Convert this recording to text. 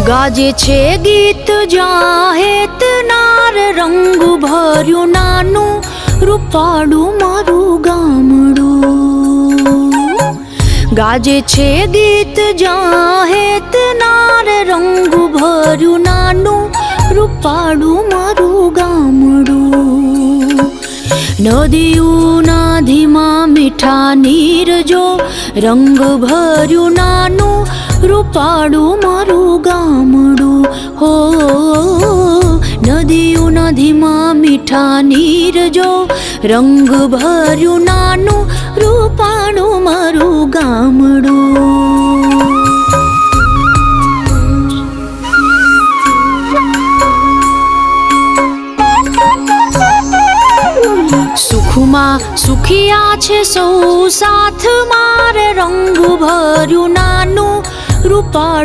ગાજે છે ગીત જાહેત નાર રંગ ભર્યું નાનું રૂપાળું મારું ગામડું. ગાજે છે ગીત જાહેત નાર રંગ ભર્યું નાનું રૂપાળું મારું ગામડું. નદીઓના ધીમા મીઠા નીર જો રંગ ભર્યું નાનું રૂપાળું મારું ગામડું. હો નદીઓના ધીમા મીઠા નીર જો રંગ ભર્યું નાનું રૂપાળું મારું ગામડું. સુખમાં સુખિયા છે સૌ સાથ મારે રંગ ભર્યું નાનું રૂપાળું